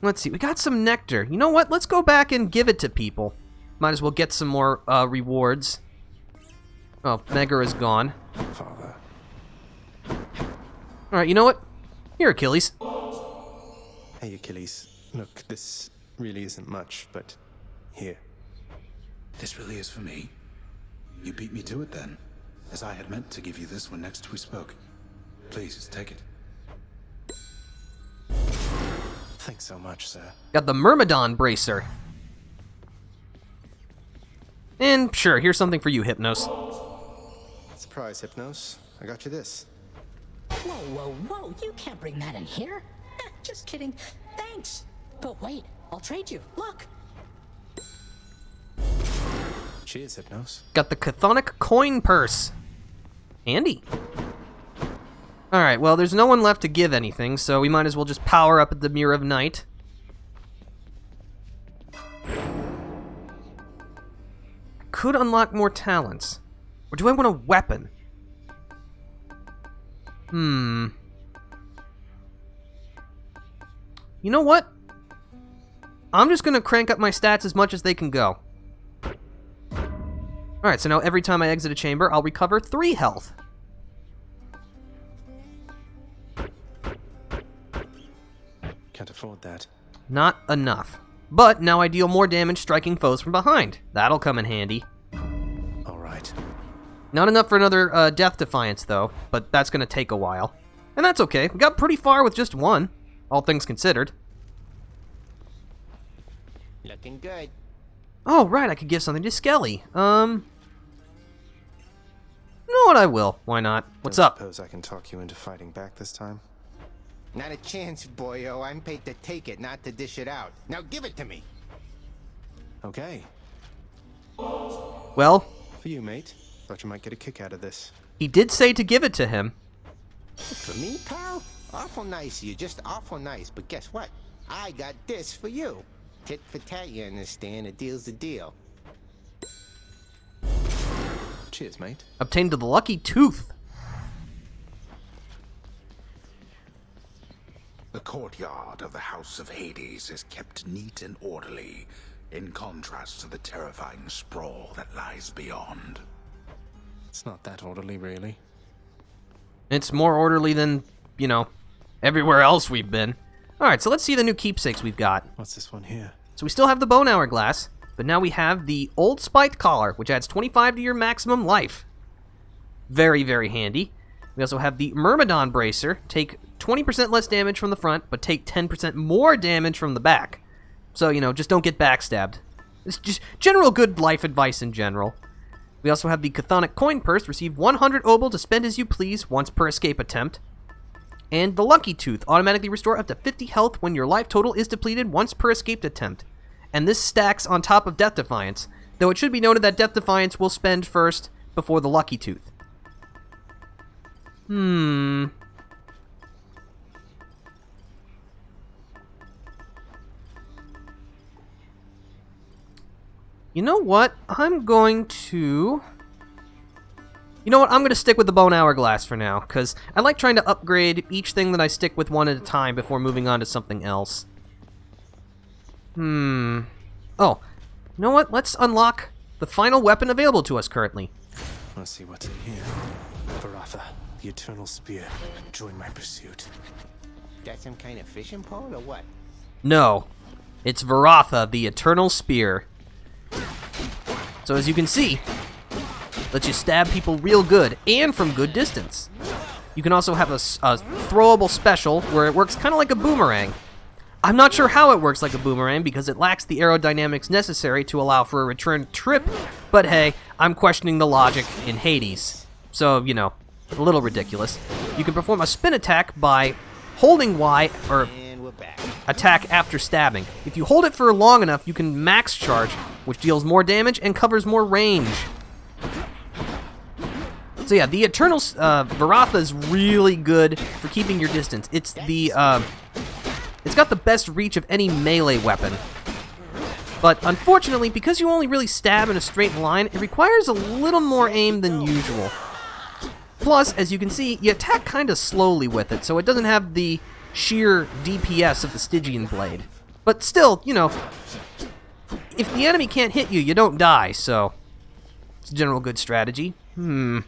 Let's see, we got some nectar. You know what? Let's go back and give it to people. Might as well get some more rewards. Oh, Megara is gone. Father. Alright, you know what? Here, Achilles. Hey, Achilles. Look, this really isn't much, but here. This really is for me? You beat me to it then, as I had meant to give you this when next we spoke. Please, take it. Thanks so much, sir. Got the Myrmidon Bracer. And sure, here's something for you, Hypnos. Surprise, Hypnos. I got you this. Whoa, whoa, whoa, you can't bring that in here. Just kidding. Thanks. But wait, I'll trade you. Look. Cheers, Hypnos. Got the Chthonic Coin Purse. Handy. Alright, well, there's no one left to give anything, so we might as well just power up at the Mirror of Night. Could unlock more talents. Or do I want a weapon? You know what? I'm just gonna crank up my stats as much as they can go. Alright, so now every time I exit a chamber, I'll recover 3 health. Can't afford that. Not enough. But now I deal more damage striking foes from behind. That'll come in handy. Alright. Not enough for another Death Defiance, though, but that's gonna take a while. And that's okay. We got pretty far with just one, all things considered. Looking good. Oh, right, I could give something to Skelly. You know what, I will. Why not? What's Don't up? Suppose I can talk you into fighting back this time? Not a chance, boyo. I'm paid to take it, not to dish it out. Now give it to me. Okay. Well, For you, mate. Thought you might get a kick out of this. he did say to give it to him. For me, pal? Awful nice of you, just awful nice. But guess what? I got this for you. Tit for tat, you understand? A deal's a deal. Cheers, mate. Obtained the Lucky Tooth. The courtyard of the House of Hades is kept neat and orderly, in contrast to the terrifying sprawl that lies beyond. It's not that orderly, really. It's more orderly than, you know, everywhere else we've been. Alright, so let's see the new keepsakes we've got. What's this one here? So we still have the Bone Hourglass, but now we have the Old Spiked Collar, which adds 25 to your maximum life. Very, very handy. We also have the Myrmidon Bracer. Take 20% less damage from the front, but take 10% more damage from the back. So, you know, just don't get backstabbed. It's just general good life advice in general. We also have the Chthonic Coin Purse. Receive 100 obol to spend as you please once per escape attempt. And the Lucky Tooth. Automatically restore up to 50 health when your life total is depleted once per escape attempt. And this stacks on top of Death Defiance. Though it should be noted that Death Defiance will spend first before the Lucky Tooth. You know what? I'm going to stick with the bone hourglass for now, because I like trying to upgrade each thing that I stick with one at a time before moving on to something else. Oh, you know what? Let's unlock the final weapon available to us currently. Let's see what's in here. Varatha, the Eternal Spear. Join my pursuit. That some kind of fishing pole or what? No, it's Varatha, the Eternal Spear. So as you can see, lets you stab people real good and from good distance. You can also have a throwable special where it works kind of like a boomerang. I'm not sure how it works like a boomerang because it lacks the aerodynamics necessary to allow for a return trip, but hey, I'm questioning the logic in Hades. So, you know, a little ridiculous. You can perform a spin attack by holding Y or attack after stabbing. If you hold it for long enough, you can max charge, which deals more damage and covers more range. So yeah, the Eternal Varatha is really good for keeping your distance. It's got the best reach of any melee weapon. But unfortunately, because you only really stab in a straight line, it requires a little more aim than usual. Plus, as you can see, you attack kind of slowly with it, so it doesn't have the sheer DPS of the Stygian blade. But still, you know, if the enemy can't hit you, you don't die, so it's a general good strategy. You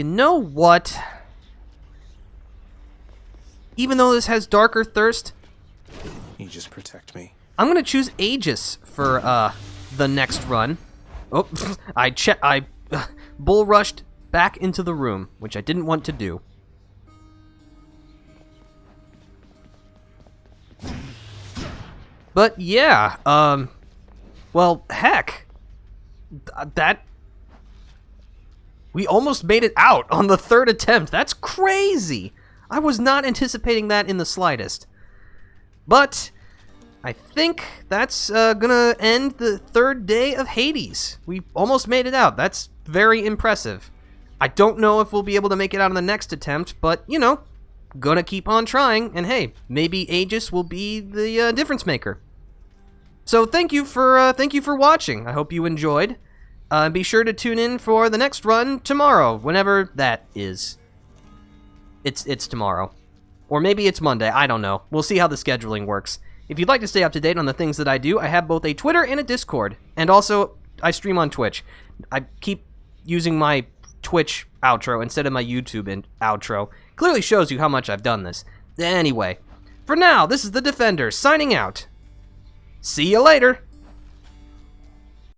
know what? Even though this has Darker Thirst, You just protect me. I'm gonna choose Aegis for the next run. Oh, I bull rushed back into the room, which I didn't want to do. But yeah, well, heck, we almost made it out on the third attempt. That's crazy. I was not anticipating that in the slightest. But I think that's gonna end the third day of Hades. We almost made it out. That's very impressive. I don't know if we'll be able to make it out on the next attempt, but, you know, gonna keep on trying, and hey, maybe Aegis will be the difference maker. So thank you for watching. I hope you enjoyed. Be sure to tune in for the next run tomorrow, whenever that is. It's tomorrow. Or maybe it's Monday, I don't know. We'll see how the scheduling works. If you'd like to stay up to date on the things that I do, I have both a Twitter and a Discord. And also, I stream on Twitch. I keep using my Twitch outro instead of my YouTube outro. Clearly shows you how much I've done this. Anyway, for now, this is the Defender, signing out. See you later!